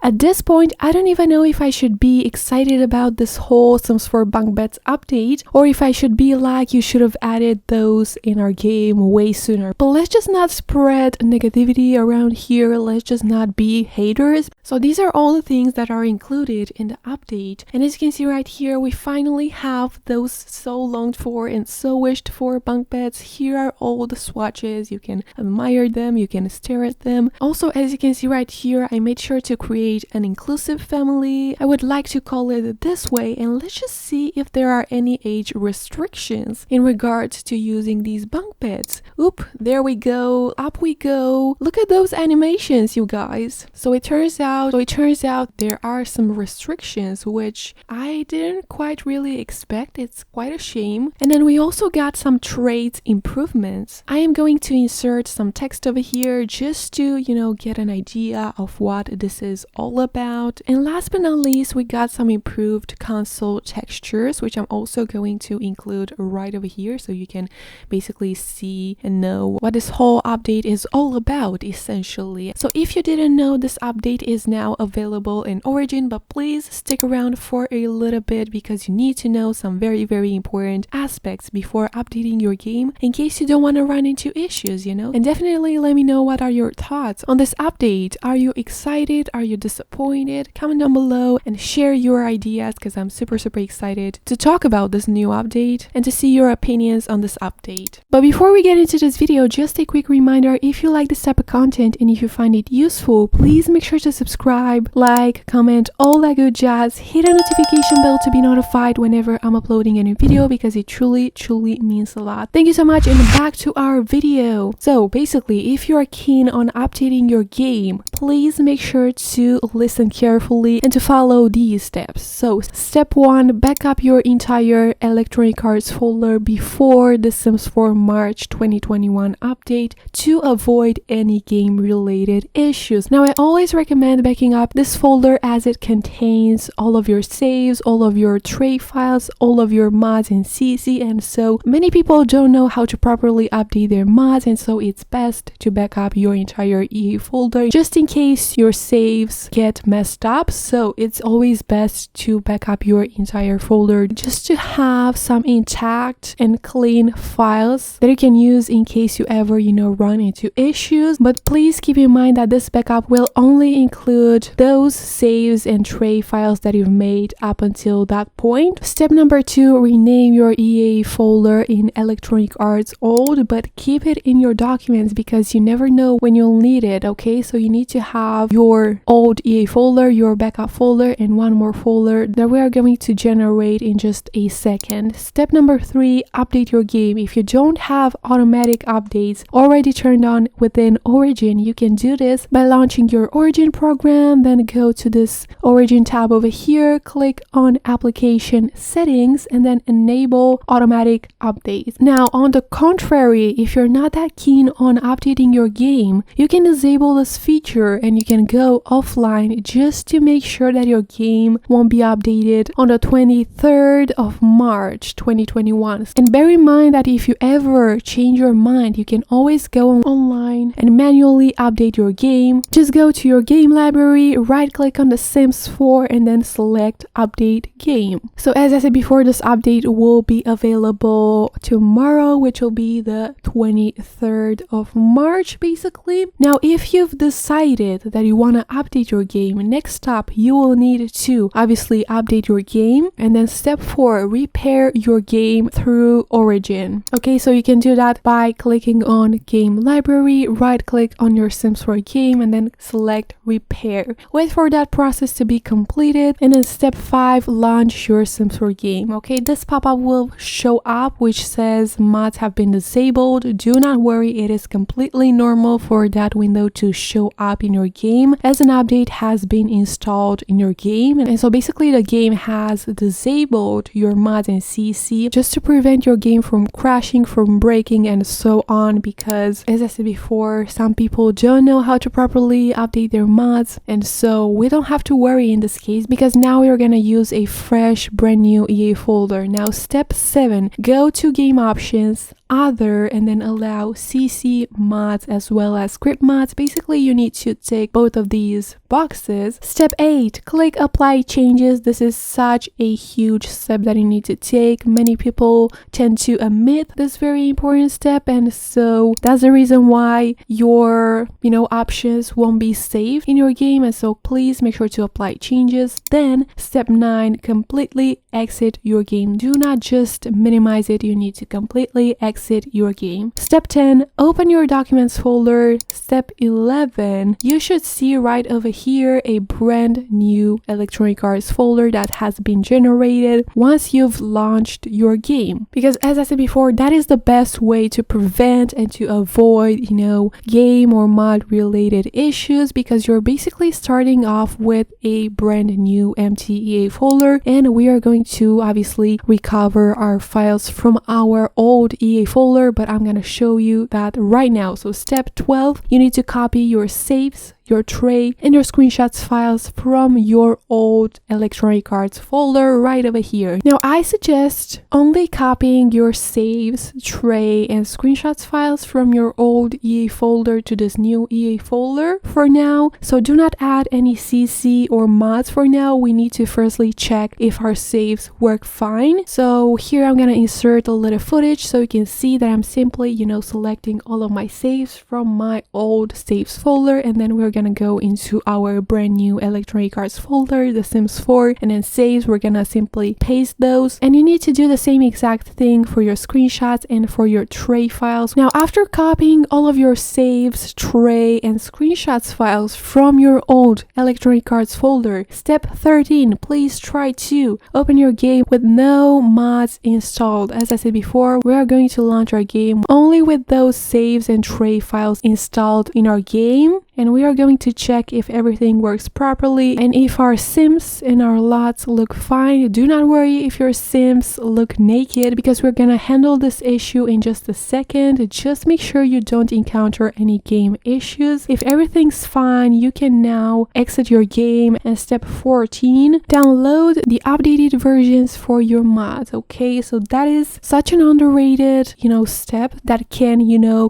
At this point, I don't even know if I should be excited about this whole Sims 4 Bunk Beds update, or if I should be like, you should have added those in our game way sooner. But let's just not spread negativity around here. Let's just not be haters. So these are all the things that are included in the update. And as you can see right here, we finally have those so longed for and so wished for bunk beds. Here are all the swatches. You can admire them, you can stare at them. Also, as you can see right here, I made sure to create an inclusive family. I would like to call it this way, and let's just see if there are any age restrictions in regards to using these bunk beds. Oop, there we go, up we go. Look at those animations, you guys. So it turns out there are some restrictions which I didn't quite really expect. It's quite a shame. And then we also got some traits improvements. I am going to insert some text over here just to, get an idea of what this is all about. And last but not least, we got some improved console textures, which I'm also going to include right over here, so you can basically see and know what this whole update is all about, essentially. So if you didn't know, this update is now available in Origin, but please stick around for a little bit because you need to know some very, very important aspects before updating your game in case you don't want to run into issues, And definitely let me know what are your thoughts on this update. Are you excited? Are you disappointed? Comment down below and share your ideas because I'm super excited to talk about this new update and to see your opinions on this update. But before we get into this video, just a quick reminder, if you like this type of content and if you find it useful, please make sure to subscribe, like, comment, all that good jazz. Hit a notification bell to be notified whenever I'm uploading a new video because it truly means a lot. Thank you so much, and back to our video. So basically, if you are keen on updating your game, please make sure to listen carefully and to follow these steps. So step 1, back up your entire Electronic Arts folder before the Sims 4 March 2021 update to avoid any game related issues. Now I always recommend backing up this folder as it contains all of your saves, all of your tray files, all of your mods in CC, and so many people don't know how to properly update their mods, and so it's best to back up your entire EA folder just in case your saves get messed up. So it's always best to back up your entire folder just to have some intact and clean files that you can use in case you ever run into issues. But please keep in mind that this backup will only include those saves and tray files that you've made up until that point. Step number 2, rename your EA folder in Electronic Arts old, but keep it in your documents because you never know when you'll need it. Okay, so you need to have your old EA folder, your backup folder, and one more folder that we are going to generate in just a second. Step number 3, update your game. If you don't have automatic updates already turned on within Origin, you can do this by launching your Origin program, then go to this Origin tab over here, click on application settings, and then enable automatic updates. Now on the contrary, if you're not that keen on updating your game, you can disable this feature and you can go offline just to make sure that your game won't be updated on the 23rd of March 2021. And bear in mind that if you ever change your mind, you can always go online and manually update your game. Just go to your game library, right click on the Sims 4, and then select update game. So as I said before, this update will be available tomorrow, which will be the 23rd of March basically. Now if you've decided that you want to update your game, next up you will need to obviously update your game, and then step 4, repair your game through Origin. Okay, so you can do that by clicking on game library, right click on your Sims 4 game, and then select repair. Wait for that process to be completed, and then step 5, launch your Sims 4 game. Okay, this pop-up will show up which says mods have been disabled. Do not worry, it is completely normal for that window to show up in your game as an update has been installed in your game. And so basically the game has disabled your mods in CC just to prevent your game from crashing, from breaking, and so on, because as I said before, some people don't know how to properly update their mods, and so we don't have to worry in this case because now we're gonna use a fresh brand new EA folder. Now step 7, go to game options, other and then allow CC mods as well as script mods. Basically, you need to tick both of these boxes. Step 8, click apply changes. This is such a huge step that you need to take. Many people tend to omit this very important step, and so that's the reason why your options won't be saved in your game. And so please make sure to apply changes. Then step 9, completely exit your game. Do not just minimize it, you need to completely exit your game. Step 10, open your documents folder. Step 11, you should see right over here a brand new Electronic Arts folder that has been generated once you've launched your game, because as I said before, that is the best way to prevent and to avoid game or mod related issues, because you're basically starting off with a brand new empty EA folder, and we are going to obviously recover our files from our old EA folder, but I'm gonna show you that right now. So step 12, you need to copy your saves, your tray, and your screenshots files from your old Electronic Arts folder right over here. Now I suggest only copying your saves, tray, and screenshots files from your old EA folder to this new EA folder for now. So do not add any CC or mods for now. We need to firstly check if our saves work fine. So here I'm gonna insert a little footage so you can see that I'm simply selecting all of my saves from my old saves folder, and then we're gonna go into our brand new Electronic Arts folder, The Sims 4, and then saves, we're gonna simply paste those. And you need to do the same exact thing for your screenshots and for your tray files. Now after copying all of your saves, tray, and screenshots files from your old Electronic Arts folder, step 13, please try to open your game with no mods installed. As I said before, we are going to launch our game only with those saves and tray files installed in our game, and we are going to check if everything works properly and if our sims and our lots look fine. Do not worry if your sims look naked, because we're gonna handle this issue in just a second. Just make sure you don't encounter any game issues. If everything's fine, you can now exit your game. And step 14, download the updated versions for your mods. Okay, so that is such an underrated step that can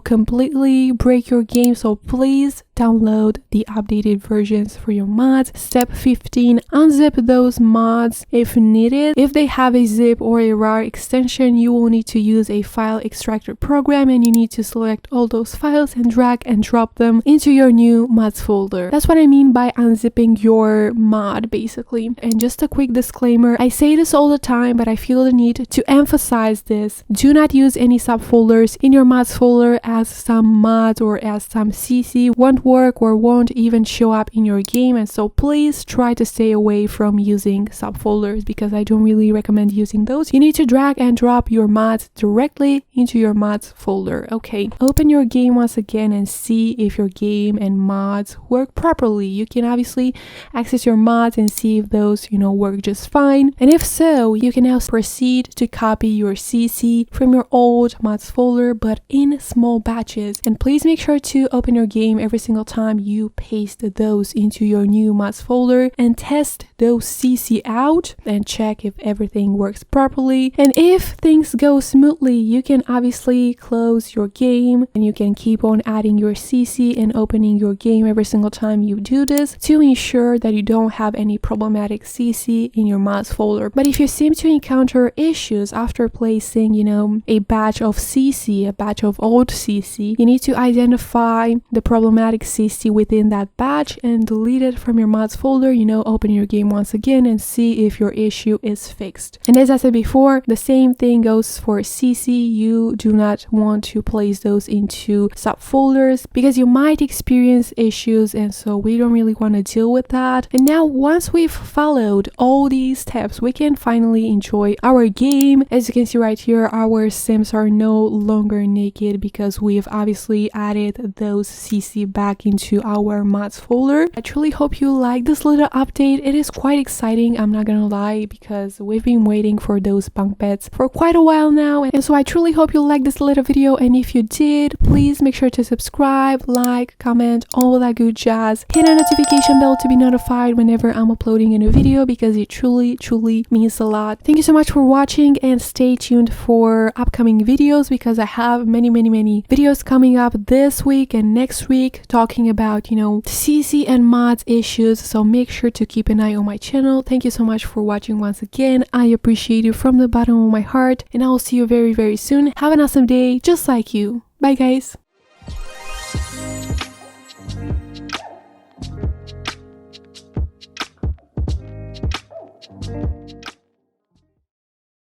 completely break your game. So please download the updated versions for your mods. Step 15, unzip those mods if needed. If they have a zip or a RAR extension, you will need to use a file extractor program, and you need to select all those files and drag and drop them into your new mods folder. That's what I mean by unzipping your mod, basically. And just a quick disclaimer, I say this all the time, but I feel the need to emphasize this. Do not use any subfolders in your mods folder, as some mods or as some CC won't work or won't even show up in your game. And so please try to stay away from using subfolders, because I don't really recommend using those. You need to drag and drop your mods directly into your mods folder. Okay, open your game once again and see if your game and mods work properly. You can obviously access your mods and see if those work just fine, and if so, you can now proceed to copy your CC from your old mods folder, but in small batches. And please make sure to open your game every single time you paste those into your new mods folder and test those CC out and check if everything works properly. And if things go smoothly, you can obviously close your game and you can keep on adding your CC and opening your game every single time you do this to ensure that you don't have any problematic CC in your mods folder. But if you seem to encounter issues after placing a batch of CC, a batch of old CC, you need to identify the problematic CC within that batch and delete it from your mods folder. Open your game once again and see if your issue is fixed. And as I said before, the same thing goes for CC. You do not want to place those into subfolders because you might experience issues, and so we don't really want to deal with that. And now once we've followed all these steps, we can finally enjoy our game. As you can see right here, our sims are no longer naked because we've obviously added those CC back back into our mods folder. I truly hope you like this little update. It is quite exciting, I'm not gonna lie, because we've been waiting for those bunk beds for quite a while now, and so I truly hope you like this little video. And if you did, please make sure to subscribe, like, comment, all that good jazz. Hit the notification bell to be notified whenever I'm uploading a new video, because it truly means a lot. Thank you so much for watching, and stay tuned for upcoming videos, because I have many videos coming up this week and next week talking about, CC and mods issues, so make sure to keep an eye on my channel. Thank you so much for watching once again. I appreciate you from the bottom of my heart, and I will see you very soon. Have an awesome day, just like you. Bye guys.